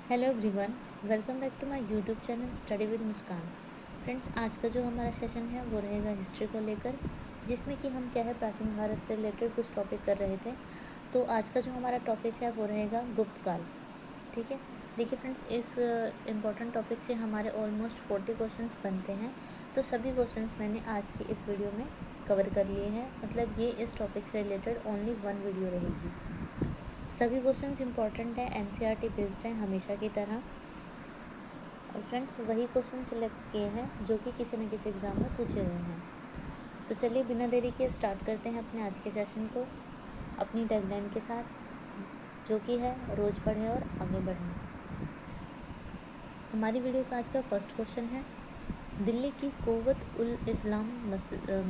Hello everyone, welcome back to my YouTube channel study with Muskan. Friends, आज का जो हमारा सेशन है वो रहेगा हिस्ट्री को लेकर, जिसमें कि हम क्या है प्राचीन भारत से रिलेटेड कुछ टॉपिक कर रहे थे। तो आज का जो हमारा टॉपिक है वो रहेगा गुप्त काल। ठीक है, देखिए फ्रेंड्स, इस इम्पॉर्टेंट टॉपिक से हमारे ऑलमोस्ट 40 क्वेश्चंस बनते हैं। तो सभी क्वेश्चंस मैंने आज की इस वीडियो में कवर कर लिए हैं, मतलब ये इस टॉपिक से रिलेटेड ओनली वन वीडियो रहेगी। सभी क्वेश्चंस इंपॉर्टेंट है, एनसीईआरटी बेस्ड है हमेशा की तरह। और फ्रेंड्स, वही क्वेश्चन सिलेक्ट किए हैं जो कि किसी न किसी एग्ज़ाम में पूछे हुए हैं। तो चलिए बिना देरी के स्टार्ट करते हैं अपने आज के सेशन को अपनी टैगलाइन के साथ, जो कि है रोज़ पढ़ें और आगे बढ़ें। हमारी वीडियो का आज का फर्स्ट क्वेश्चन है, दिल्ली की कुव्वत उल इस्लाम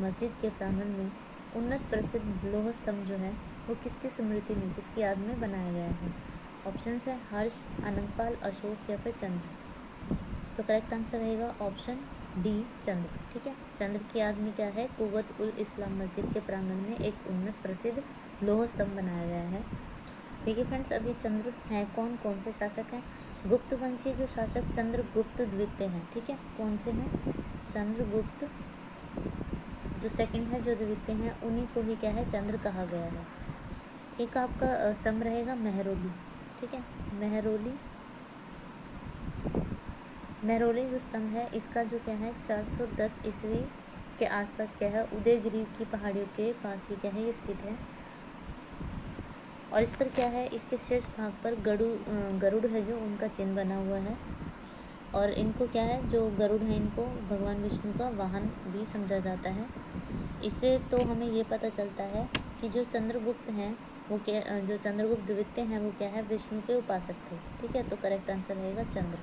मस्जिद के प्रांगण में उन्नत प्रसिद्ध लोह स्तंभ जो है वो किसकी स्मृति में, किसकी याद में बनाया गया है। ऑप्शंस है हर्ष, अनंगपाल, अशोक या फिर चंद्र। तो करेक्ट आंसर रहेगा ऑप्शन डी, चंद्र। ठीक है, चंद्र की याद में क्या है, कुव्वत उल इस्लाम मस्जिद के प्रांगण में एक उन्नत प्रसिद्ध लोह स्तंभ बनाया गया है। देखिए फ्रेंड्स, अभी चंद्र है कौन से शासक हैं, गुप्त वंशीय जो शासक चंद्रगुप्त द्वितीय हैं। ठीक है, कौन से हैं, चंद्रगुप्त जो सेकंड है, जो द्वितीय हैं, उन्हीं को ही क्या है चंद्र कहा गया है। एक आपका स्तंभ रहेगा मेहरौली। ठीक है, मेहरौली जो स्तंभ है इसका जो क्या है 410 ईस्वी के आसपास क्या है उदयगिरी की पहाड़ियों के पास ही क्या है ये स्थित है। और इस पर क्या है, इसके शीर्ष भाग पर गरुड़ है जो उनका चिन्ह बना हुआ है। और इनको क्या है, जो गरुड़ है इनको भगवान विष्णु का वाहन भी समझा जाता है। इससे तो हमें ये पता चलता है कि जो चंद्रगुप्त हैं वो क्या, जो चंद्रगुप्त द्वितीय हैं वो क्या है विष्णु के उपासक थे। ठीक है, तो करेक्ट आंसर रहेगा चंद्र।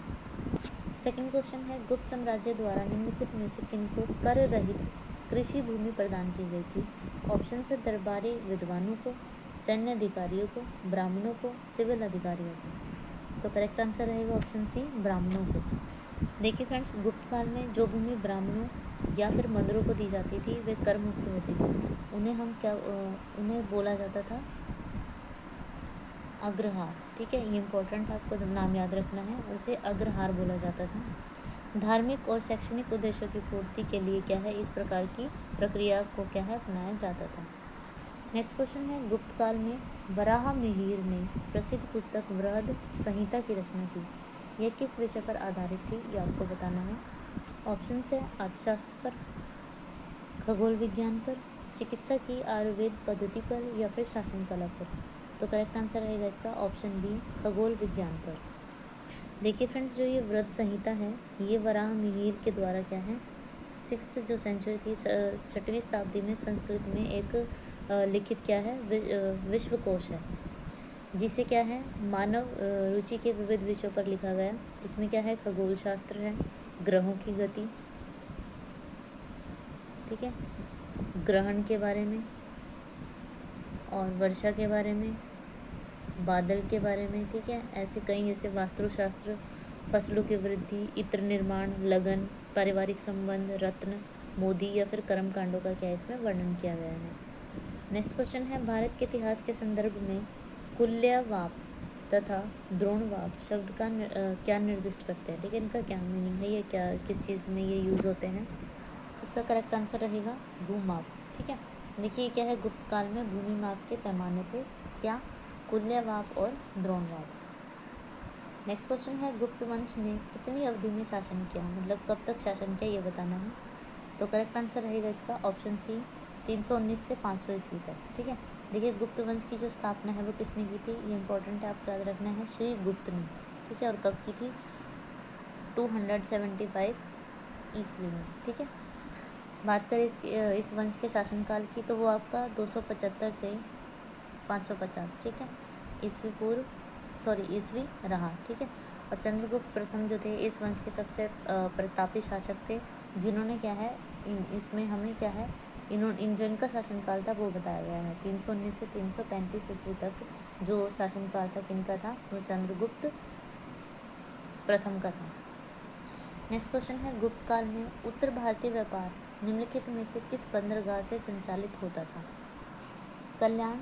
सेकंड क्वेश्चन है, गुप्त साम्राज्य द्वारा निम्नलिखित में से किनको कर रहित कृषि भूमि प्रदान की गई थी। ऑप्शन है दरबारी विद्वानों को, सैन्य अधिकारियों को, ब्राह्मणों को, सिविल अधिकारियों को। तो करेक्ट आंसर रहेगा ऑप्शन सी, ब्राह्मणों को। देखिए फ्रेंड्स, गुप्त काल में जो भूमि ब्राह्मणों या फिर मंदिरों को दी जाती थी वे कर मुक्त होती थी। उन्हें बोला जाता था अग्रहार। ठीक है, ये इंपॉर्टेंट आपको नाम याद रखना है, उसे अग्रहार बोला जाता था। धार्मिक और शैक्षणिक उद्देश्यों की पूर्ति के लिए क्या है इस प्रकार की प्रक्रिया को क्या है अपनाया जाता था। नेक्स्ट क्वेश्चन है, गुप्त काल में वराह मिहिर ने प्रसिद्ध पुस्तक बृहद संहिता की रचना की। यह किस विषय पर आधारित थी, ये आपको बताना है। ऑप्शन है अर्थशास्त्र पर, खगोल विज्ञान पर, चिकित्सा की आयुर्वेद पद्धति पर या फिर शासन कला पर। तो करेक्ट आंसर रहेगा इसका ऑप्शन बी, खगोल विज्ञान पर। देखिए फ्रेंड्स, जो ये व्रत संहिता है ये वराह मिहिर के द्वारा क्या है 6th जो सेंचुरी थी 6वीं शताब्दी में संस्कृत में एक लिखित क्या है विश्वकोश है, जिसे क्या है मानव रुचि के विविध विषयों पर लिखा गया। इसमें क्या है खगोल शास्त्र है, ग्रहों की गति, ठीक है, ग्रहण के बारे में और वर्षा के बारे में, बादल के बारे में। ठीक है, ऐसे कई जैसे वास्तुशास्त्र, फसलों की वृद्धि, इत्र निर्माण, लगन, पारिवारिक संबंध, रत्न, मोदी या फिर कर्म कांडों का क्या इसमें वर्णन किया गया है। नेक्स्ट क्वेश्चन है, भारत के इतिहास के संदर्भ में कुल्यवाप तथा द्रोणवाप शब्द का क्या निर्दिष्ट करते हैं। ठीक है, इनका क्या मीनिंग है, ये क्या किस चीज़ में ये यूज़ होते हैं। इसका करेक्ट आंसर रहेगा भूमाप। ठीक है, देखिए क्या है गुप्त काल में भूमि माप के पैमाने थे क्या, कुल्यवाप और द्रोणवाप। नेक्स्ट क्वेश्चन है, गुप्त वंश ने कितनी अवधि में शासन किया, मतलब कब तक शासन किया ये बताना है। तो करेक्ट आंसर रहेगा इसका ऑप्शन सी, 319 से 500 ईस्वी तक। ठीक है, देखिए गुप्त वंश की जो स्थापना है वो किसने की थी, ये इंपॉर्टेंट है आपको याद रखना है, श्री गुप्त ने। ठीक है, और कब की थी, 275 ईस्वी में। ठीक है, बात करें इस वंश के शासनकाल की तो वो आपका 275 से 550 ठीक है ईस्वी रहा। ठीक है, और चंद्रगुप्त प्रथम जो थे इस वंश के सबसे प्रतापी शासक थे, जिन्होंने क्या है इसमें हमें क्या है इन जो इनका शासनकाल था वो बताया गया है। 319 से 335 ईस्वी तक जो शासनकाल था किनका था, वो चंद्रगुप्त प्रथम का था। नेक्स्ट क्वेश्चन है, गुप्त काल में उत्तर भारतीय व्यापार निम्नलिखित में से किस बंदरगाह से संचालित होता था। कल्याण,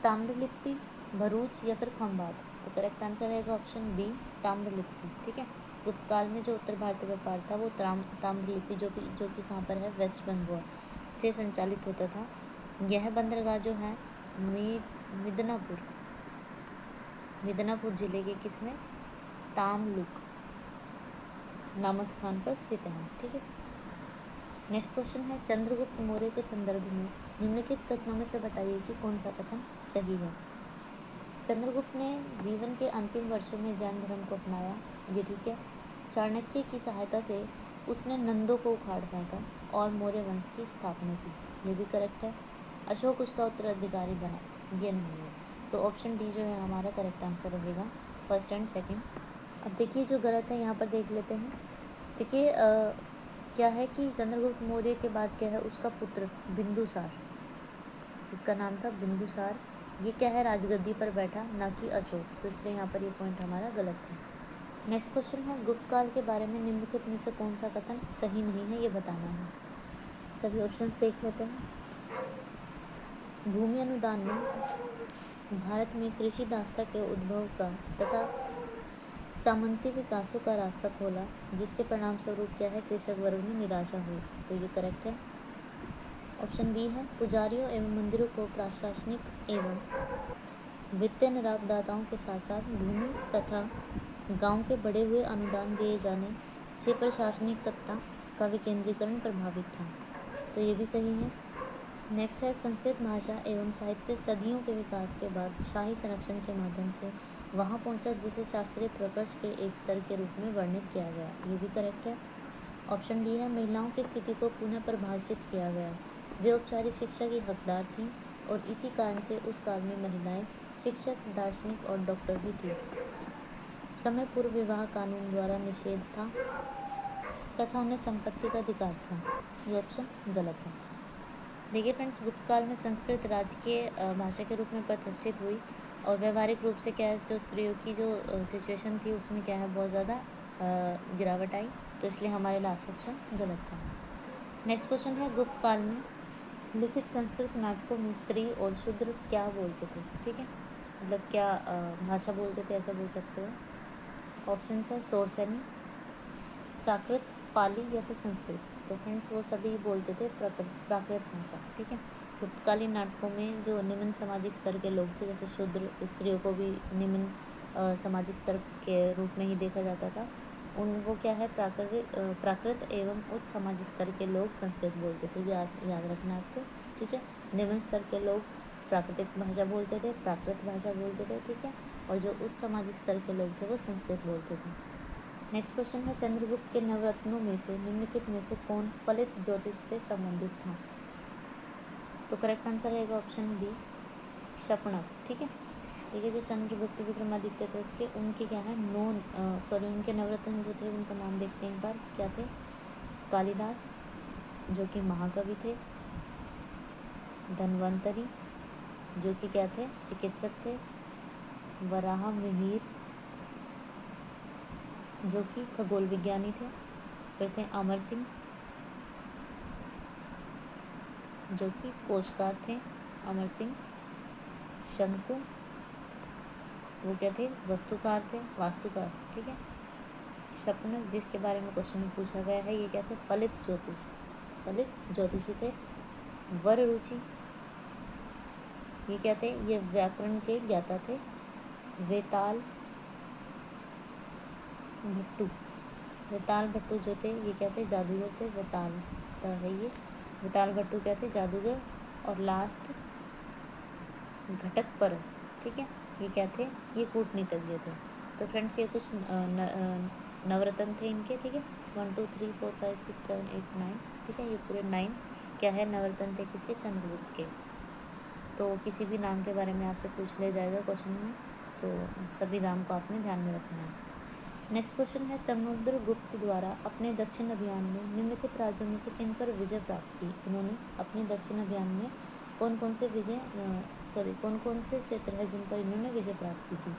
ताम्रलिप्ति, भरूच या फिर खंभात। तो करेक्ट आंसर रहेगा ऑप्शन बी, ताम्रलिप्ति। ठीक है, गुप्त काल में जो उत्तर भारतीय व्यापार था वो ताम्रलिप्ति जो कि कहाँ पर है, वेस्ट बंगाल से संचालित होता था। यह बंदरगाह जो है मिदनापुर जिले के किसमें, तामलुक नामक स्थान पर स्थित है। ठीक है, नेक्स्ट क्वेश्चन है, चंद्रगुप्त मौर्य के संदर्भ में निम्नलिखित कथनों में से बताइए कि कौन सा कथन सही है। चंद्रगुप्त ने जीवन के अंतिम वर्षों में जैन धर्म को अपनाया, ये ठीक है। चाणक्य की सहायता से उसने नंदों को उखाड़ फेंका और मौर्य वंश की स्थापना की, ये भी करेक्ट है। अशोक उसका उत्तराधिकारी बना, ये नहीं है। तो ऑप्शन डी जो है हमारा करेक्ट आंसर रहेगा, फर्स्ट एंड सेकंड। अब देखिए जो गलत है यहाँ पर देख लेते हैं। देखिए क्या है कि चंद्रगुप्त मौर्य के बाद क्या है, उसका पुत्र बिंदुसार, जिसका नाम था बिंदुसार, ये क्या है, राजगद्दी पर बैठा, ना कि अशोक। तो इसलिए यहाँ पर ये पॉइंट हमारा गलत है। नेक्स्ट क्वेश्चन है, गुप्त काल के बारे में निम्नलिखित में से कौन सा कथन सही नहीं है, ये बताना है। सभी ऑप्शंस देख लेते हैं। भूमि अनुदान ने भारत में कृषि दास्ता के उद्भव का तथा सामंती विकासों का रास्ता खोला, जिसके परिणाम स्वरूप क्या है, कृषक वर्ग में निराशा हुई। तो ये करेक्ट है। ऑप्शन बी है, पुजारियों एवं मंदिरों को प्रशासनिक एवं वित्तीय लाभदाताओं के साथ साथ भूमि तथा गांव के बढ़े हुए अनुदान दिए जाने से प्रशासनिक सत्ता का विकेंद्रीकरण प्रभावित था। तो ये भी सही है। नेक्स्ट है, संस्कृत भाषा एवं साहित्य सदियों के विकास के बाद शाही संरक्षण के माध्यम से वहाँ पहुँचा, जिसे शास्त्रीय प्रकर्ष के एक स्तर के रूप में वर्णित किया गया, ये भी करेक्ट है। ऑप्शन डी है, महिलाओं की स्थिति को पुनः परिभाषित किया गया, वे औपचारिक शिक्षा की हकदार थीं और इसी कारण से उस काल में महिलाएं शिक्षक, दार्शनिक और डॉक्टर भी थी। समय पूर्व विवाह कानून द्वारा निषेध था तथा उन्हें संपत्ति का अधिकार था। ये ऑप्शन गलत है। देखिए फ्रेंड्स, गुप्त काल में संस्कृत राजकीय भाषा के रूप में प्रतिष्ठित हुई और व्यवहारिक रूप से क्या है, जो स्त्रियों की जो सिचुएशन थी उसमें क्या है, बहुत ज़्यादा गिरावट आई। तो इसलिए हमारे लास्ट ऑप्शन गलत था। नेक्स्ट क्वेश्चन है, गुप्त काल में लिखित संस्कृत नाटकों में स्त्री और शूद्र क्या बोलते थे। ठीक है, मतलब क्या भाषा बोलते थे, ऐसा बोल सकते हो। ऑप्शन है सोरसनी, प्राकृत, पाली या फिर संस्कृत। तो फ्रेंड्स वो सभी बोलते थे प्राकृत भाषा। ठीक है, गुप्तकालीन नाटकों में जो निम्न सामाजिक स्तर के लोग थे, जैसे शूद्र, स्त्रियों को भी निम्न सामाजिक स्तर के रूप में ही देखा जाता था, वो क्या है, प्राकृत एवं उच्च सामाजिक स्तर के लोग संस्कृत बोलते थे, याद रखना आपको। ठीक है, निम्न स्तर के लोग प्राकृतिक भाषा बोलते थे, प्राकृत भाषा बोलते थे। ठीक है, और जो उच्च सामाजिक स्तर के लोग थे वो संस्कृत बोलते थे। नेक्स्ट क्वेश्चन है, चंद्रगुप्त के नवरत्नों में से निम्नलिखित में से कौन फलित ज्योतिष से संबंधित था। तो करेक्ट आंसर रहेगा ऑप्शन बी, शपनक। ठीक है, देखिए जो चंद्रगुप्त विक्रमादित्य थे उसके उनके क्या है, उनके नवरत्न जो थे उनका नाम देखते हैं एक बार, क्या थे, कालिदास जो कि महाकवि थे, धन्वंतरी जो कि क्या थे, चिकित्सक थे, वराह मिहिर जो कि खगोल विज्ञानी थे, फिर थे अमर सिंह जो कि कोशकार थे, अमर सिंह, शंकु वो क्या थे, वास्तुकार थे, वास्तुकार। ठीक है, शपनक जिसके बारे में क्वेश्चन में पूछा गया है, ये क्या थे, फलित ज्योतिषी थे। वर रुचि ये क्या थे, ये व्याकरण के ज्ञाता थे। वेताल भट्टू जो थे ये क्या थे, जादूगर थे। वेताल है ये, वेताल भट्टू क्या थे, जादूगर। और लास्ट घटक पर, ठीक है, ये क्या थे, ये कूटनीतिज्ञ थे। तो फ्रेंड्स ये कुछ नवरत्न थे इनके। ठीक है, 1 2 3 4 5 6 7 8 9। ठीक है, ये पूरे 9 क्या है, नवरत्न थे किसके, चंद्रगुप्त के। तो किसी भी नाम के बारे में आपसे पूछ लिया जाएगा क्वेश्चन में, तो सभी नाम को आपने ध्यान में रखना है। नेक्स्ट क्वेश्चन है, समुद्रगुप्त द्वारा अपने दक्षिण अभियान में निम्नलिखित राज्यों में से किन पर विजय प्राप्त की। उन्होंने अपने दक्षिण अभियान में कौन कौन से क्षेत्र है जिन पर इन्होंने विजय प्राप्त की थी।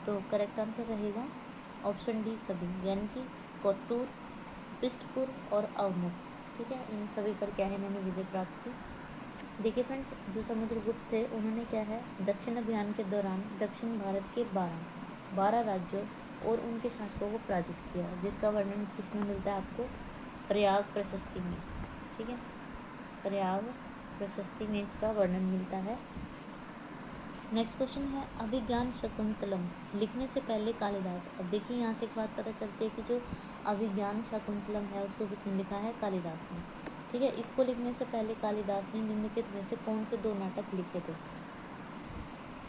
तो करेक्ट आंसर रहेगा ऑप्शन डी सभी, यानी कि कोट्टूर, पृष्ठपुर और अवमुख। ठीक है, इन सभी पर क्या है, इन्होंने विजय प्राप्त की। देखिए फ्रेंड्स, जो समुद्रगुप्त थे उन्होंने क्या है, दक्षिण अभियान के दौरान दक्षिण भारत के 12 राज्यों और उनके शासकों को पराजित किया, जिसका वर्णन किसमें मिलता है आपको, प्रयाग प्रशस्ति में। ठीक है, प्रयाग प्रशस्ति में इसका वर्णन मिलता है। नेक्स्ट क्वेश्चन है, अभिज्ञान शाकुंतलम लिखने से पहले कालिदास। अब देखिए यहाँ से एक बात पता चलती है कि जो अभिज्ञान शाकुंतलम है उसको किसने लिखा है, कालिदास ने। ठीक है, इसको लिखने से पहले कालिदास ने निम्नलिखित में से कौन से 2 नाटक लिखे थे?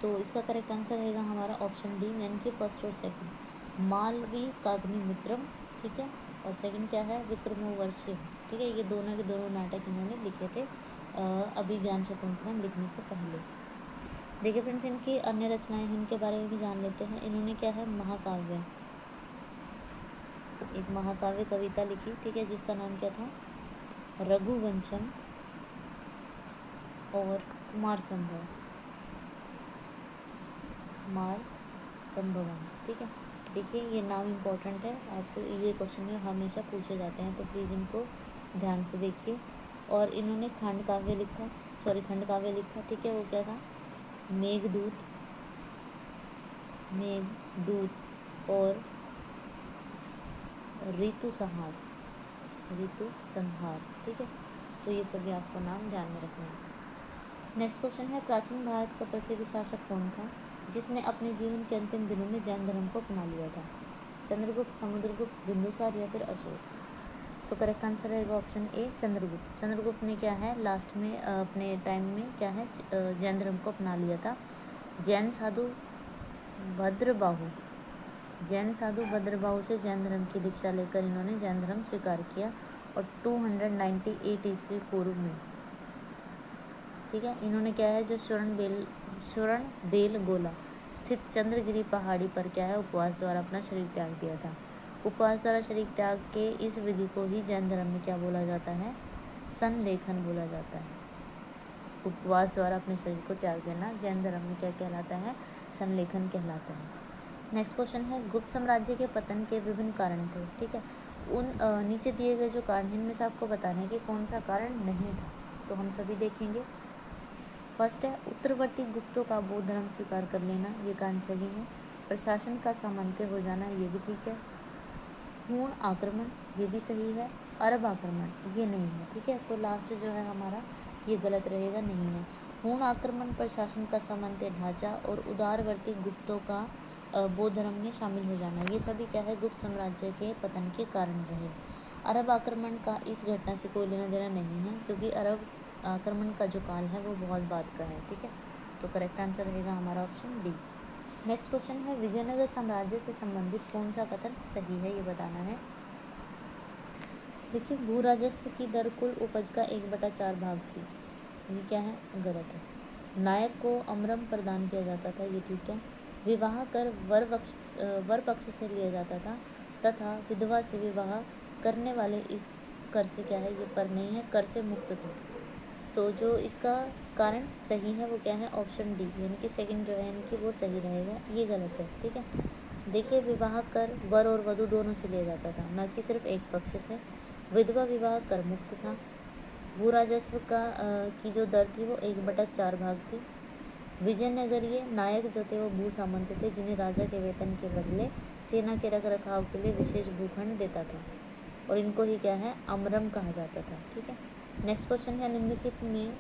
तो इसका करेक्ट आंसर रहेगा हमारा ऑप्शन डी, यानी कि फर्स्ट और सेकंड, मालवी काग्निमित्रम। ठीक है, और सेकंड क्या है, विक्रमोर्वशीय। ठीक है, ये दोनों के दोनों नाटक इन्होंने लिखे थे अभिज्ञान शाकुंतलम लिखने से पहले। देखिए फ्रेंड्स, इनकी अन्य रचनाएं हैं, इनके बारे में भी जान लेते हैं। इन्होंने क्या है, महाकाव्य, एक महाकाव्य कविता लिखी। ठीक है, जिसका नाम क्या था, रघुवंशम और कुमार संभव, कुमार संभवम। ठीक है, देखिए ये नाम इम्पोर्टेंट है, आपसे ये क्वेश्चन में हमेशा पूछे जाते हैं, तो प्लीज़ इनको ध्यान से देखिए। और इन्होंने खंड काव्य लिखा। ठीक है, वो क्या था, मेघदूत और ऋतु संहार। ठीक है, तो ये सभी आपको नाम ध्यान में रखना है। नेक्स्ट क्वेश्चन है, प्राचीन भारत का प्रसिद्ध शासक कौन था जिसने अपने जीवन के अंतिम दिनों में जैन धर्म को अपना लिया था? चंद्रगुप्त, समुद्रगुप्त, बिंदुसार या फिर अशोक? तो करेक्ट आंसर रहेगा ऑप्शन ए, चंद्रगुप्त। चंद्रगुप्त ने क्या है, लास्ट में अपने टाइम में क्या है, जैन धर्म को अपना लिया था। जैन साधु भद्रबाहु से जैन धर्म की दीक्षा लेकर इन्होंने जैन धर्म स्वीकार किया, और 298 ईस्वी पूर्व में। ठीक है, इन्होंने क्या है, जो स्वर्ण बेलगोला स्थित चंद्रगिरी पहाड़ी पर क्या है, उपवास द्वारा अपना शरीर त्याग दिया था। उपवास द्वारा शरीर त्याग के इस विधि को ही जैन धर्म में क्या बोला जाता है, संलेखन बोला जाता है। उपवास द्वारा अपने शरीर को त्याग देना जैन धर्म में क्या कहलाता है, संलेखन कहलाता है। नेक्स्ट क्वेश्चन है, गुप्त साम्राज्य के पतन के विभिन्न कारण थे। ठीक है, उन नीचे दिए गए जो कारण हैं इनमें से आपको बताना है कि कौन सा कारण नहीं था, तो हम सभी देखेंगे। फर्स्ट है, उत्तरवर्ती गुप्तों का बौद्ध धर्म स्वीकार कर लेना, ये कारण सही है। प्रशासन का सामंत्य हो जाना, ये भी ठीक है। हूण आक्रमण, ये भी सही है। अरब आक्रमण, ये नहीं है। ठीक है, तो लास्ट जो है हमारा ये गलत रहेगा, नहीं है। हूण आक्रमण, प्रशासन का सामंत्य ढांचा और उदारवर्ती गुप्तों का बौद्ध धर्म में शामिल हो जाना, ये सभी क्या है, गुप्त साम्राज्य के पतन के कारण रहे। अरब आक्रमण का इस घटना से कोई लेना देना नहीं है, क्योंकि अरब आक्रमण का जो काल है वो बहुत बाद का है। ठीक है, तो करेक्ट आंसर रहेगा हमारा ऑप्शन डी। नेक्स्ट क्वेश्चन है, विजयनगर साम्राज्य से संबंधित कौन सा कथन सही है, ये बताना है। देखिए, भू राजस्व की दर कुल उपज का 1/4 भाग थी, ये क्या है, गलत है। नायक को अमरम प्रदान किया जाता था, ये ठीक है। विवाह कर वर पक्ष से लिया जाता था, तथा विधवा से विवाह करने वाले इस कर से क्या है, ये पर नहीं है, कर से मुक्त थे। तो जो इसका कारण सही है वो क्या है, ऑप्शन डी, यानी कि सेकंड जो है यानी कि वो सही रहेगा, ये गलत है। ठीक है, देखिए, विवाह कर वर और वधू दोनों से लिया जाता था, न कि सिर्फ एक पक्ष से। विधवा विवाह कर मुक्त था। भू राजस्व की जो दर थी वो 1/4 भाग थी। विजयनगरीय नायक जो थे वो भू सामंत थे, जिन्हें राजा के वेतन के बदले सेना के रख रखाव के लिए विशेष भूखंड देता था, और इनको ही क्या है, अमरम कहा जाता था। ठीक है, नेक्स्ट क्वेश्चन है, निम्नलिखित में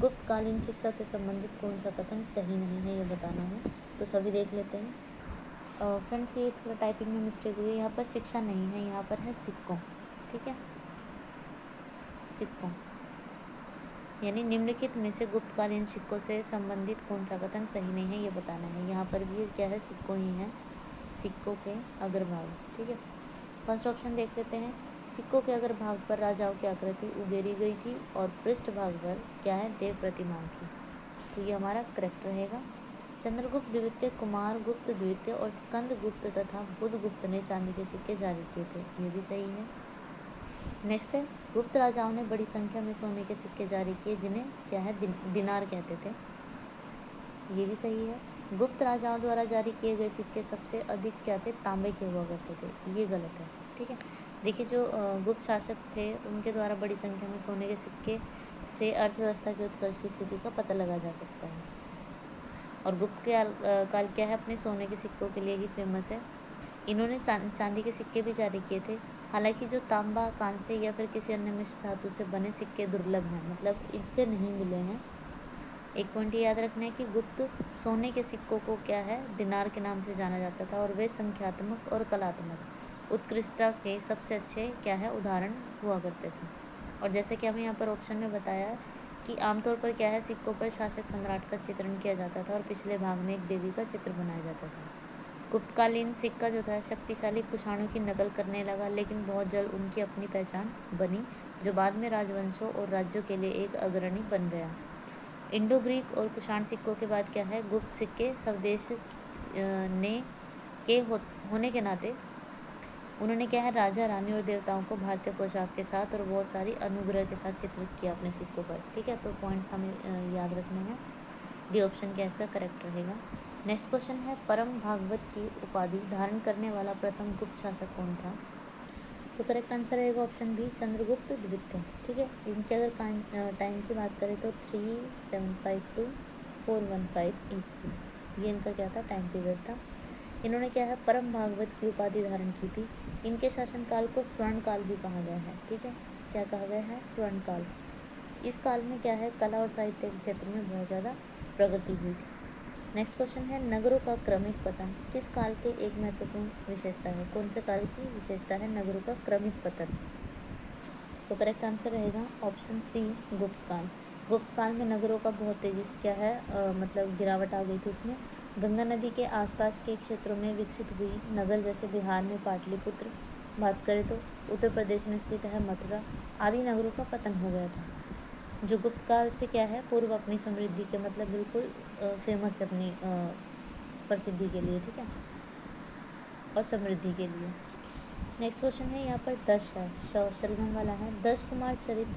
गुप्तकालीन शिक्षा से संबंधित कौन सा कथन सही नहीं है, ये बताना है। तो सभी देख लेते हैं। फ्रेंड्स, ये थोड़ा टाइपिंग में मिस्टेक हुई है, यहाँ पर शिक्षा नहीं है, यहाँ पर है सिक्कों। ठीक है, सिक्कों, यानी निम्नलिखित में से गुप्तकालीन सिक्कों से संबंधित कौन सा कथन सही नहीं है, ये बताना है। यहाँ पर भी क्या है, सिक्कों ही है, सिक्कों के अग्रभाग। ठीक है, फर्स्ट ऑप्शन देख लेते हैं। सिक्कों के अग्रभाग पर राजाओं की आकृति उगेरी गई थी, और पृष्ठ भाग पर क्या है, देव प्रतिमाओं की। तो ये हमारा करेक्ट रहेगा। चंद्रगुप्त द्वितीय, कुमार गुप्त द्वितीय और स्कंद गुप्त तथा बुध गुप्त ने चांदी के सिक्के जारी किए थे, ये भी सही है। नेक्स्ट है, गुप्त राजाओं ने बड़ी संख्या में सोने के सिक्के जारी किए, जिन्हें क्या है, दिनार कहते थे, ये भी सही है। गुप्त राजाओं द्वारा जारी किए गए सिक्के सबसे अधिक क्या थे, तांबे के हुआ करते थे, ये गलत है। ठीक है, देखिए, जो गुप्त शासक थे उनके द्वारा बड़ी संख्या में सोने के सिक्के से अर्थव्यवस्था के उत्कर्ष की स्थिति का पता लगा जा सकता है। और गुप्त के काल क्या है, अपने सोने के सिक्कों के लिए ही फेमस है। इन्होंने चांदी के सिक्के भी जारी किए थे। हालांकि जो तांबा, कांसे या फिर किसी अन्य मिश्र धातु से बने सिक्के दुर्लभ हैं, मतलब इससे नहीं मिले हैं। एक पॉइंट याद रखना है कि गुप्त सोने के सिक्कों को क्या है, दिनार के नाम से जाना जाता था, और वे संख्यात्मक और कलात्मक उत्कृष्टता के सबसे अच्छे क्या है, उदाहरण हुआ करते थे। और जैसे कि हमें यहाँ पर ऑप्शन में बताया कि आमतौर पर क्या है, सिक्कों पर शासक सम्राट का चित्रण किया जाता था और पिछले भाग में एक देवी का चित्र बनाया जाता था। गुप्तकालीन सिक्का जो था शक्तिशाली कुषाणों की नकल करने लगा, लेकिन बहुत जल्द उनकी अपनी पहचान बनी, जो बाद में राजवंशों और राज्यों के लिए एक अग्रणी बन गया। इंडो ग्रीक और कुषाण सिक्कों के बाद क्या है, गुप्त सिक्के स्वदेश ने के होने के नाते उन्होंने क्या है, राजा, रानी और देवताओं को भारतीय पोशाक के साथ और बहुत सारी अनुग्रह के साथ चित्रित किया अपने सिक्कों पर। ठीक है, तो पॉइंट्स हमें याद रखने हैं। डी ऑप्शन क्या इसका करेक्ट रहेगा। नेक्स्ट क्वेश्चन है, परम भागवत की उपाधि धारण करने वाला प्रथम गुप्त शासक कौन था? तो करेक्ट आंसर रहेगा ऑप्शन बी, चंद्रगुप्त द्वितीय। ठीक है, इनके अगर टाइम की बात करें तो 3752 to 415 ईस्वी, ये इनका क्या था, टाइम पीरियड था। इन्होंने क्या है, परम भागवत की उपाधि धारण की थी। इनके शासनकाल को स्वर्ण काल भी कहा गया है। ठीक है, क्या कहा गया है, स्वर्ण काल। इस काल में क्या है, कला और साहित्य के क्षेत्र में बहुत ज़्यादा प्रगति हुई थी। नेक्स्ट क्वेश्चन है, नगरों का क्रमिक पतन किस काल के एक महत्वपूर्ण विशेषता है? कौन से काल की विशेषता है नगरों का क्रमिक पतन? तो करेक्ट आंसर रहेगा ऑप्शन सी, गुप्त काल। गुप्त काल में नगरों का बहुत तेज़ी से क्या है, मतलब गिरावट आ गई थी उसमें। गंगा नदी के आसपास के क्षेत्रों में विकसित हुई नगर, जैसे बिहार में पाटलिपुत्र, बात करें तो उत्तर प्रदेश में स्थित है मथुरा, आदि नगरों का पतन हो गया था, जो गुप्त काल से क्या है, पूर्व अपनी समृद्धि के मतलब बिल्कुल फेमस थे अपनी प्रसिद्धि के लिए। ठीक है, और समृद्धि के लिए। नेक्स्ट क्वेश्चन है, यहाँ पर 10 है, शलगम वाला है। 10 कुमार चरित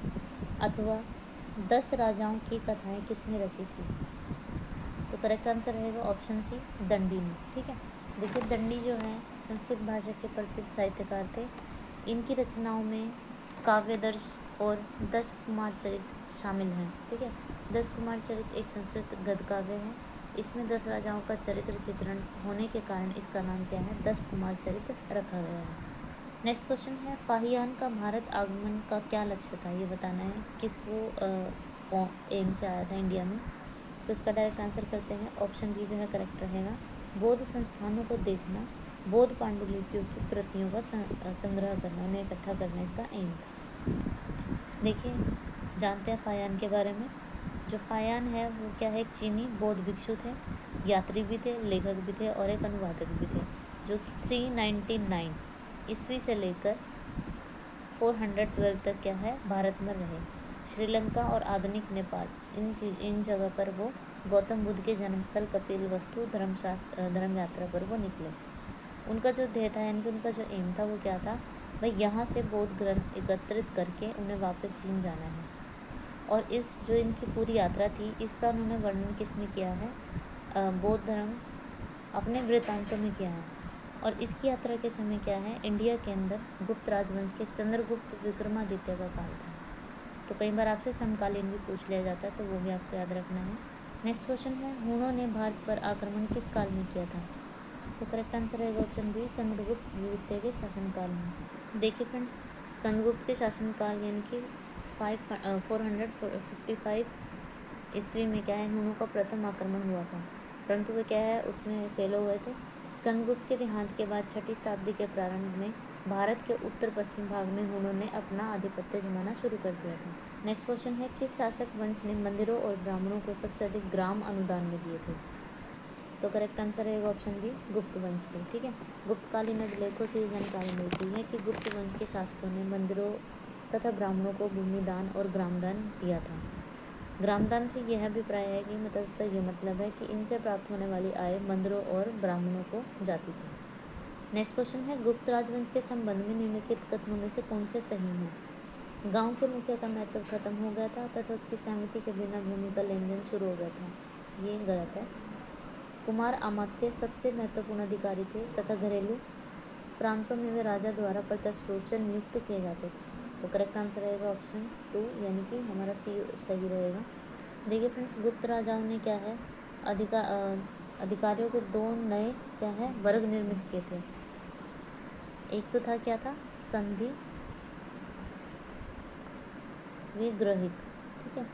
अथवा 10 राजाओं की कथाएं किसने रची थी? तो करेक्ट आंसर रहेगा ऑप्शन सी, दंडी ने। ठीक है, देखिए दंडी जो है संस्कृत भाषा के प्रसिद्ध साहित्यकार थे। इनकी रचनाओं में काव्यदर्श और 10 कुमार चरित शामिल हैं। ठीक है, 10 कुमार चरित एक संस्कृत गद्य काव्य है। इसमें 10 राजाओं का चरित्र चित्रण होने के कारण इसका नाम क्या है, 10 कुमार चरित रखा गया है। नेक्स्ट क्वेश्चन है, फाहियान का भारत आगमन का क्या लक्ष्य था? ये बताना है किस वो एम से आया था इंडिया में। तो इसका डायरेक्ट आंसर करते हैं, ऑप्शन बी जो है करेक्ट रहेगा, बौद्ध संस्थानों को देखना, बौद्ध पांडुलिपियों की प्रतियों का संग्रह करना, उन्हें इकट्ठा करना इसका एम था। देखिए, जानते हैं फाहियान के बारे में। जो फाहियान है वो क्या है, एक चीनी बौद्ध भिक्षु थे, यात्री भी थे, लेखक भी थे और एक अनुवादक भी थे, जो कि 399 ईस्वी से लेकर 412 तक क्या है, भारत में रहे। श्रीलंका और आधुनिक नेपाल इन जगह पर वो गौतम बुद्ध के जन्मस्थल कपिलवस्तु धर्म यात्रा पर वो निकले। उनका जो ध्येय था, यानी कि उनका जो एम था वो क्या था, भाई यहाँ से बौद्ध ग्रंथ एकत्रित करके उन्हें वापस चीन जाना है। और इस जो इनकी पूरी यात्रा थी, इसका उन्होंने वर्णन किस में किया है, बौद्ध धर्म अपने वृत्तांतों में किया है। और इसकी यात्रा के समय क्या है, इंडिया के अंदर गुप्त राजवंश के चंद्रगुप्त विक्रमादित्य का काल था। तो कई बार आपसे समकालीन भी पूछ लिया जाता है, तो वो भी आपको याद रखना है। नेक्स्ट क्वेश्चन है, हुनों ने भारत पर आक्रमण किस काल में किया था? तो करेक्ट आंसर रहेगा ऑप्शन बी, चंद्रगुप्त द्वितीय के शासनकाल में। देखिए फ्रेंड्स, चंद्रगुप्त के शासनकाल यानी कि 455 ईस्वी में क्या है, हुनों का प्रथम आक्रमण हुआ था, परंतु वे क्या है उसमें फेल हो गए थे। स्कंदगुप्त के देहांत के बाद 6वीं शताब्दी के प्रारंभ में भारत के उत्तर पश्चिम भाग में हुनों ने अपना आधिपत्य जमाना शुरू कर दिया था। नेक्स्ट क्वेश्चन है, किस शासक वंश ने मंदिरों और ब्राह्मणों को सबसे अधिक ग्राम अनुदान में दिए थे? तो करेक्ट आंसर रहेगा ऑप्शन बी, गुप्त वंश के। ठीक है, गुप्तकालीन अभिलेखों से जानकारी मिलती है कि गुप्त वंश के शासकों ने मंदिरों तथा ब्राह्मणों को भूमि दान और ग्रामदान दिया था। ग्रामदान से यह अभिप्राय है कि मतलब उसका ये मतलब है कि इनसे प्राप्त होने वाली आय मंदिरों और ब्राह्मणों को जाती थी। नेक्स्ट क्वेश्चन है, गुप्त राजवंश के संबंध में निम्नलिखित कथनों में से कौन से सही हैं? गांव के मुखिया का महत्व खत्म हो गया था तथा उसकी सहमति के बिना भूमि का लेन देन शुरू हो गया था, ये गलत है। कुमार अमात्य सबसे महत्वपूर्ण अधिकारी थे तथा घरेलू प्रांतों में वे राजा द्वारा प्रत्यक्ष रूप से नियुक्त किए जाते थे। तो करेक्ट आंसर रहेगा ऑप्शन 2 यानी कि हमारा सी सही रहेगा। देखिए फ्रेंड्स, गुप्त राजाओं ने क्या है अधिकारियों के 2 नए क्या है वर्ग निर्मित किए थे। एक तो था क्या था, संधि विग्रहिक, ठीक है।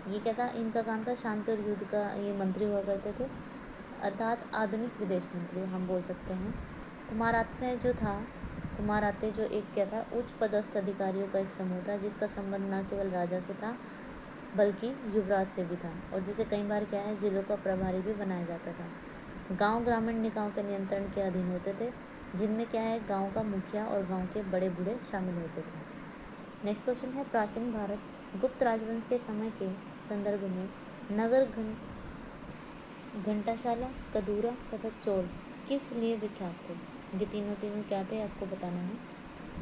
ये क्या था, इनका काम था शांति और युद्ध का, ये मंत्री हुआ करते थे, अर्थात आधुनिक विदेश मंत्री हम बोल सकते हैं। कुमारात्य जो था, कुमारात्य जो एक क्या था, उच्च पदस्थ अधिकारियों का एक समूह था जिसका संबंध न केवल राजा से था बल्कि युवराज से भी था, और जिसे कई बार क्या है जिलों का प्रभारी भी बनाया जाता था। गांव ग्रामीण निकायों के नियंत्रण के अधीन होते थे, जिनमें क्या है गांव का मुखिया और गांव के बड़े बूढ़े शामिल होते थे। नेक्स्ट क्वेश्चन है, प्राचीन भारत गुप्त राजवंश के समय के संदर्भ में नगर घंटाशाला, कदूरा तथा चोल किस लिए विख्यात थे। ये तीनों क्या थे आपको बताना है।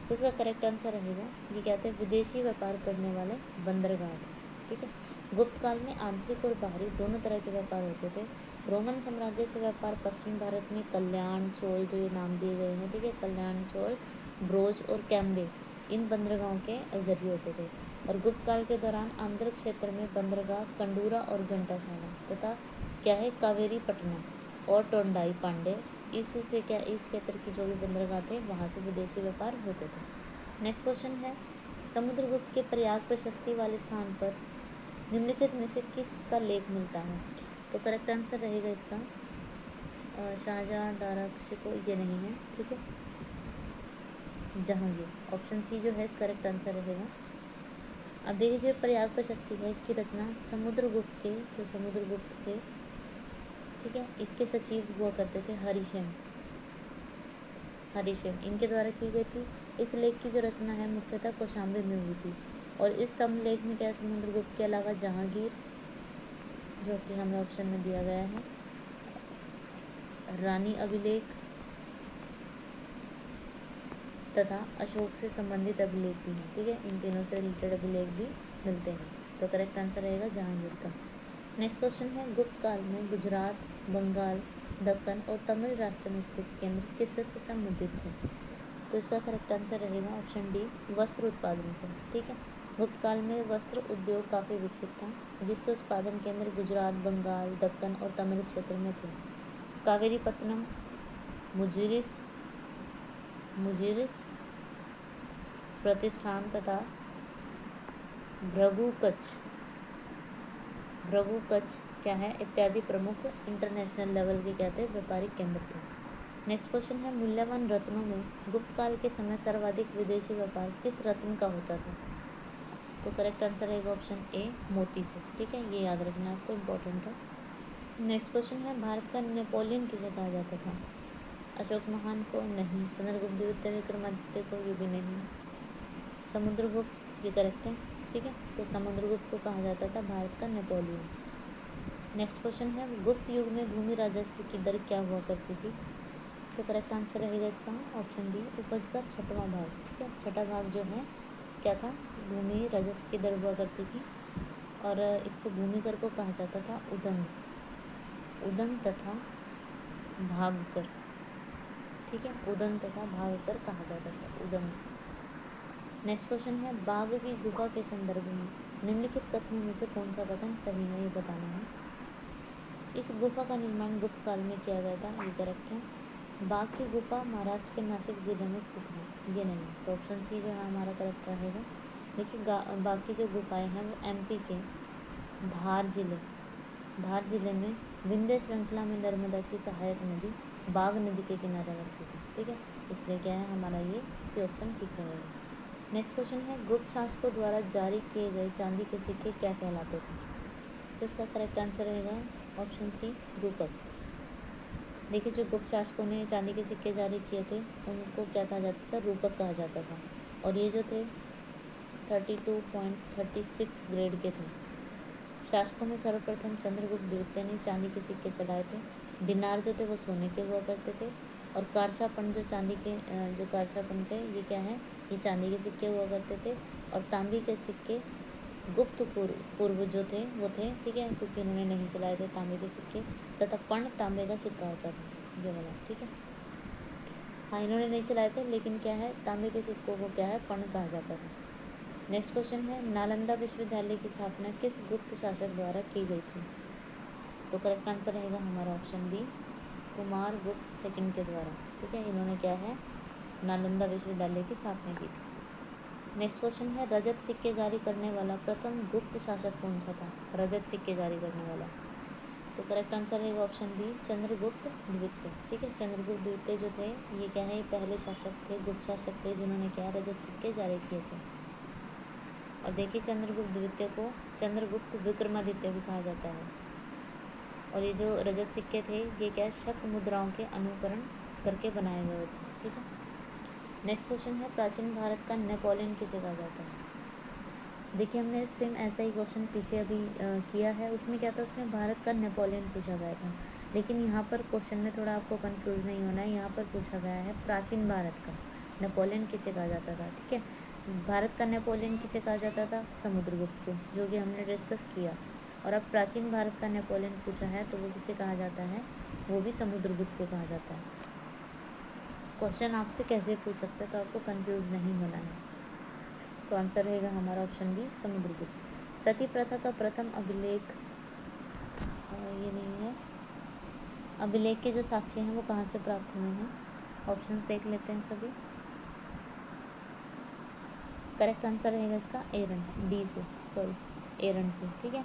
तो इसका करेक्ट आंसर रहेगा, ये क्या थे, विदेशी व्यापार करने वाले बंदरगाह थे, ठीक है। गुप्त काल में आंतरिक और बाहरी दोनों तरह के व्यापार होते थे। रोमन साम्राज्य से व्यापार पश्चिमी भारत में कल्याण, चोल जो ये नाम दिए गए हैं, ठीक है, कल्याण, चोल, ब्रोज और कैम्बे इन बंदरगाहों के जरिए होते थे। और गुप्त काल के दौरान आंध्र क्षेत्र में बंदरगाह कंडूरा और घंटाशाला तथा क्या है कावेरी पट्टनम और टोंडाई पांडे, इससे क्या इस क्षेत्र की जो भी बंदरगाह थे वहाँ से विदेशी व्यापार होते थे। नेक्स्ट क्वेश्चन है, समुद्रगुप्त के प्रयाग प्रशस्ति वाले स्थान पर निम्नलिखित में से किसका लेख मिलता है। तो करेक्ट आंसर रहेगा इसका शाहजहाँ, दारा शिको, ये नहीं है, ठीक है, जहांगीर। ऑप्शन सी जो है करेक्ट आंसर रहेगा। अब देखिए जो प्रयाग प्रशस्ति है इसकी रचना समुद्रगुप्त के, जो समुद्रगुप्त के, ठीक है, इसके सचिव हुआ करते थे हरिशेन, इनके द्वारा की गई थी। इस लेख की जो रचना है मुख्यतः कौशाम्बी में हुई थी। और इस स्तंभ लेख में क्या समुद्रगुप्त के अलावा जहांगीर, जो कि हमें ऑप्शन में दिया गया है, रानी अभिलेख तथा अशोक से संबंधित अभिलेख भी हैं, ठीक है, इन तीनों से रिलेटेड अभिलेख भी मिलते हैं। तो करेक्ट आंसर रहेगा जहांगीर का। नेक्स्ट क्वेश्चन है, गुप्त काल में गुजरात, बंगाल, दक्कन और तमिल राष्ट्र में स्थित केंद्र किससे संबंधित थे। तो इसका करेक्ट आंसर रहेगा ऑप्शन डी, वस्त्र उत्पादन से, ठीक है। गुप्त काल में वस्त्र उद्योग काफ़ी विकसित था, जिसके उत्पादन केंद्र गुजरात, बंगाल, दक्कन और तमिल क्षेत्र में थे। कावेरी पत्तनम, मुजिरिस प्रतिष्ठान तथा भृगु कच्छ क्या है इत्यादि प्रमुख इंटरनेशनल लेवल के क्या थे व्यापारिक केंद्र थे। नेक्स्ट क्वेश्चन है, मूल्यवान रत्नों में गुप्त काल के समय सर्वाधिक विदेशी व्यापार किस रत्न का होता था। तो करेक्ट आंसर रहेगा ऑप्शन ए, मोती से, ठीक है, ये याद रखना आपको, इम्पोर्टेंट है। नेक्स्ट क्वेश्चन है, भारत का नेपोलियन किसे कहा जाता था। अशोक महान को नहीं, चंद्रगुप्त द्वितीय, विक्रमादित्य को, ये भी नहीं, समुद्रगुप्त, ये करेक्ट है, ठीक है। तो समुद्रगुप्त को कहा जाता था भारत का नेपोलियन। नेक्स्ट क्वेश्चन है, गुप्त युग में भूमि राजस्व की दर क्या हुआ करती थी। तो करेक्ट आंसर रहेगा इसका ऑप्शन डी, उपज का 6वां भाग, ठीक है, 6वां भाग जो है क्या था, भूमि राजस्व की दर हुआ करती थी। और इसको भूमि कर को कहा जाता था उदंग तथा भागकर, ठीक है, उदंग तथा भागकर कहा जाता था, उदंग। नेक्स्ट क्वेश्चन है, बाघ की गुफा के संदर्भ में निम्नलिखित कथनों में से कौन सा कथन सही है, ये बताना है। इस गुफा का निर्माण गुप्त काल में किया गया था, ये करेक्ट है। बाघ की गुफा महाराष्ट्र के नासिक जिले में स्थित है, ये नहीं, तो ऑप्शन सी जो है हमारा करेक्ट रहेगा। देखिए बाघ की जो गुफाएं हैं वो एमपी के धार जिले में विंध्य श्रृंखला में नर्मदा की सहायक नदी बाघ नदी के किनारे स्थित है, ठीक है, इसलिए क्या है हमारा ये सी ऑप्शन ठीक रहेगा। नेक्स्ट क्वेश्चन है, गुप्त शासकों द्वारा जारी किए गए चांदी के सिक्के क्या कहलाते थे। तो इसका करेक्ट आंसर रहेगा ऑप्शन सी, रूपक। देखिए जो गुप्त शासकों ने चांदी के सिक्के जारी किए थे उनको क्या कहा जाता था, रूपक कहा जाता था। और ये जो थे 32.36 ग्रेड के थे। शासकों में सर्वप्रथम चंद्रगुप्त द्वितीय ने चांदी के सिक्के चलाए थे। दिनार जो थे वो सोने के हुआ करते थे, और कारछापन जो चांदी के जो कारछापन थे ये क्या है, ये चांदी के सिक्के हुआ करते थे। और तांबे के सिक्के गुप्त पूर्व जो थे वो थे, ठीक है, क्योंकि उन्होंने नहीं चलाए थे तांबे के सिक्के, तथा पर्ण तांबे का सिक्का होता था, ये वाला, ठीक है। हाँ, इन्होंने नहीं चलाए थे, लेकिन क्या है, तांबे के सिक्कों को क्या है, पर्ण कहा जाता था। नेक्स्ट क्वेश्चन है, नालंदा विश्वविद्यालय की स्थापना किस गुप्त शासक द्वारा की गई थी? तो करेक्ट आंसर रहेगा हमारा ऑप्शन बी, कुमार गुप्त सेकंड के द्वारा। ठीक है, इन्होंने क्या है, नालंदा विश्वविद्यालय की स्थापना की थी। नेक्स्ट क्वेश्चन है, रजत सिक्के जारी करने वाला प्रथम गुप्त शासक कौन सा था? रजत सिक्के जारी करने वाला, तो करेक्ट आंसर है ऑप्शन बी, चंद्रगुप्त द्वितीय। ठीक है, चंद्रगुप्त द्वितीय जो थे, ये क्या है, ये पहले शासक थे, गुप्त शासक थे, जिन्होंने क्या रजत सिक्के जारी किए थे। और देखिए, चंद्रगुप्त द्वितीय को चंद्रगुप्त विक्रमादित्य भी कहा जाता है। और ये जो रजत सिक्के थे, ये क्या, शक मुद्राओं के अनुकरण करके बनाए गए थे। ठीक है, नेक्स्ट क्वेश्चन है, प्राचीन भारत का नेपोलियन किसे कहा जाता है? देखिए, हमने सेम ऐसा ही क्वेश्चन पीछे अभी किया है, उसमें क्या था, उसमें भारत का नेपोलियन पूछा गया था। लेकिन यहाँ पर क्वेश्चन में थोड़ा आपको कंफ्यूज नहीं होना है, यहाँ पर पूछा गया है प्राचीन भारत का नेपोलियन किसे कहा जाता था। ठीक है, भारत का नेपोलियन किसे कहा जाता था? समुद्रगुप्त को, जो कि हमने डिस्कस किया। और अब प्राचीन भारत का नेपोलियन पूछा है, तो वो किसे कहा जाता है? वो भी समुद्रगुप्त को कहा जाता है। क्वेश्चन आपसे कैसे पूछ सकते हैं, तो आपको कंफ्यूज नहीं होना है। तो आंसर रहेगा हमारा ऑप्शन बी, समुद्रगुप्त। सती प्रथा का प्रथम अभिलेख, ये नहीं है, अभिलेख के जो साक्ष्य हैं वो कहाँ से प्राप्त हुए हैं? ऑप्शंस देख लेते हैं सभी। करेक्ट आंसर रहेगा इसका एरन, डी से, सॉरी एरन से। ठीक है,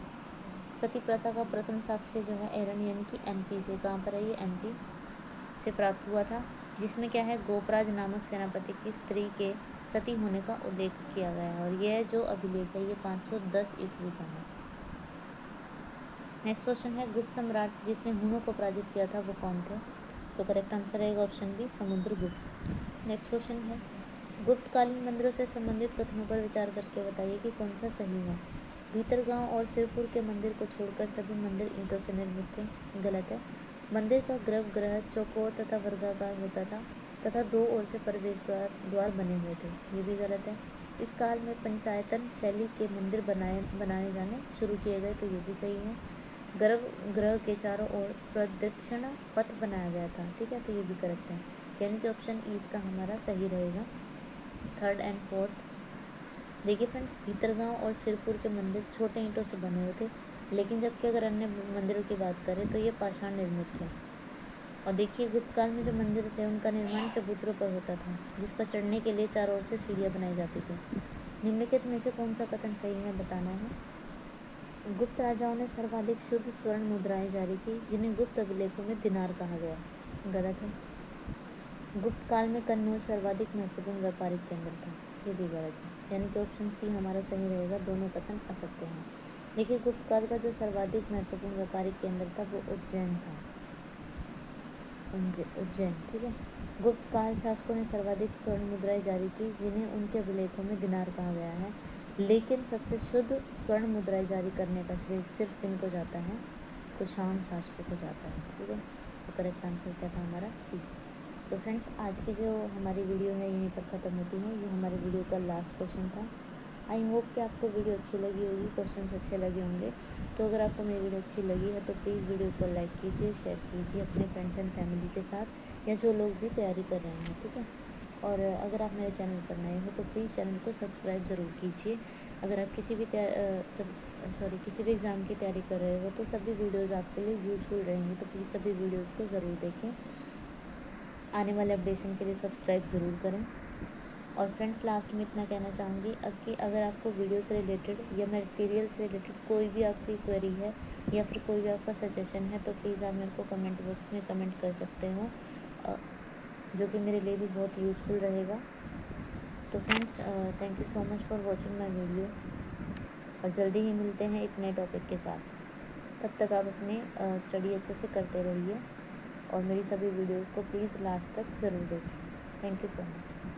सती प्रथा का प्रथम साक्ष्य जो है एरन यानी कि एमपी से, कहाँ पर है ये, एमपी से प्राप्त हुआ था, जिसमें क्या है, गोपराज नामक सेनापति की स्त्री के सती होने का उल्लेख किया गया है। और यह जो अभिलेख है, ये 510 ईस्वी का है। नेक्स्ट क्वेश्चन है, गुप्त सम्राट जिसने हुनों को पराजित किया था, वो कौन थे? तो करेक्ट आंसर रहेगा option B, Samudragupta. Next question है, गुप्तकालीन मंदिरों से संबंधित कथनों पर विचार करके बताइए कि कौन सा सही है। भीतरगांव और सिरपुर के मंदिर को छोड़कर सभी मंदिर ईंटों से निर्मित थे। गलत है। मंदिर का गर्भगृह चौकोर तथा वर्गाकार होता था तथा दो ओर से प्रवेश द्वार बने हुए थे। ये भी गलत है। इस काल में पंचायतन शैली के मंदिर बनाए जाने शुरू किए गए, तो ये भी सही है। गर्भगृह के चारों ओर प्रदक्षिण पथ बनाया गया था। ठीक है, तो ये भी करेक्ट है, यानी कि ऑप्शन ई इसका हमारा सही रहेगा। थर्ड एंड फोर्थ, देखिए फ्रेंड्स, भीतरगांव और सिरपुर के मंदिर छोटे ईंटों से बने हुए थे, लेकिन जबकि अगर अन्य मंदिरों की बात करें तो ये पाषाण निर्मित थे। और देखिए, गुप्त काल में जो मंदिर थे उनका निर्माण चबूतरों पर होता था, जिस पर चढ़ने के लिए चारों ओर से सीढ़ियाँ बनाई जाती थी। निम्नलिखित में से कौन सा कथन सही है, बताना है। गुप्त राजाओं ने सर्वाधिक शुद्ध स्वर्ण मुद्राएं जारी की, जिन्हें गुप्त अभिलेखों में दिनार कहा गया। गलत है। गुप्त काल में कन्नौज सर्वाधिक महत्वपूर्ण व्यापारिक केंद्र था। ये भी गलत है, यानी कि ऑप्शन सी हमारा सही रहेगा। दोनों कथन असत्य हैं। देखिए, गुप्त काल का जो सर्वाधिक महत्वपूर्ण व्यापारिक केंद्र था वो उज्जैन था, उज्जैन। ठीक है, गुप्त काल शासकों ने सर्वाधिक स्वर्ण मुद्राएं जारी की, जिन्हें उनके अभिलेखों में दिनार कहा गया है। लेकिन सबसे शुद्ध स्वर्ण मुद्राएं जारी करने का श्रेय सिर्फ किनको जाता है? कुषाण शासकों को जाता है। ठीक है, तो करेक्ट आंसर क्या था हमारा? सी। तो फ्रेंड्स, आज की जो हमारी वीडियो है यहीं पर ख़त्म होती है। ये हमारी वीडियो का लास्ट क्वेश्चन था। आई होप कि आपको वीडियो अच्छी लगी होगी, क्वेश्चंस अच्छे लगे होंगे। तो अगर आपको मेरी वीडियो अच्छी लगी है तो प्लीज़ वीडियो को लाइक कीजिए, शेयर कीजिए अपने फ्रेंड्स एंड फैमिली के साथ, या जो लोग भी तैयारी कर रहे हैं। ठीक है, और अगर आप मेरे चैनल पर नए हो तो प्लीज़ चैनल को सब्सक्राइब ज़रूर कीजिए। अगर आप किसी भी एग्ज़ाम की तैयारी कर रहे हो तो सभी वीडियोज़ आपके लिए यूजफुल रहेंगी, तो प्लीज़ सभी वीडियोज़ को ज़रूर देखें। आने वाले अपडेशन के लिए सब्सक्राइब ज़रूर करें। और फ्रेंड्स, लास्ट में इतना कहना चाहूँगी कि अगर आपको वीडियो से रिलेटेड या मटेरियल से रिलेटेड कोई भी आपकी क्वेरी है या फिर कोई भी आपका सजेशन है, तो प्लीज़ आप मेरे को कमेंट बॉक्स में कमेंट कर सकते हो, जो कि मेरे लिए भी बहुत यूज़फुल रहेगा। तो friends, thank you so much for watching my video, और जल्दी ही मिलते हैं एक नए टॉपिक के साथ। तब तक आप अपनी स्टडी अच्छे से करते रहिए, और मेरी सभी वीडियोज़ को प्लीज़ लास्ट तक ज़रूर देखिए। Thank you so much.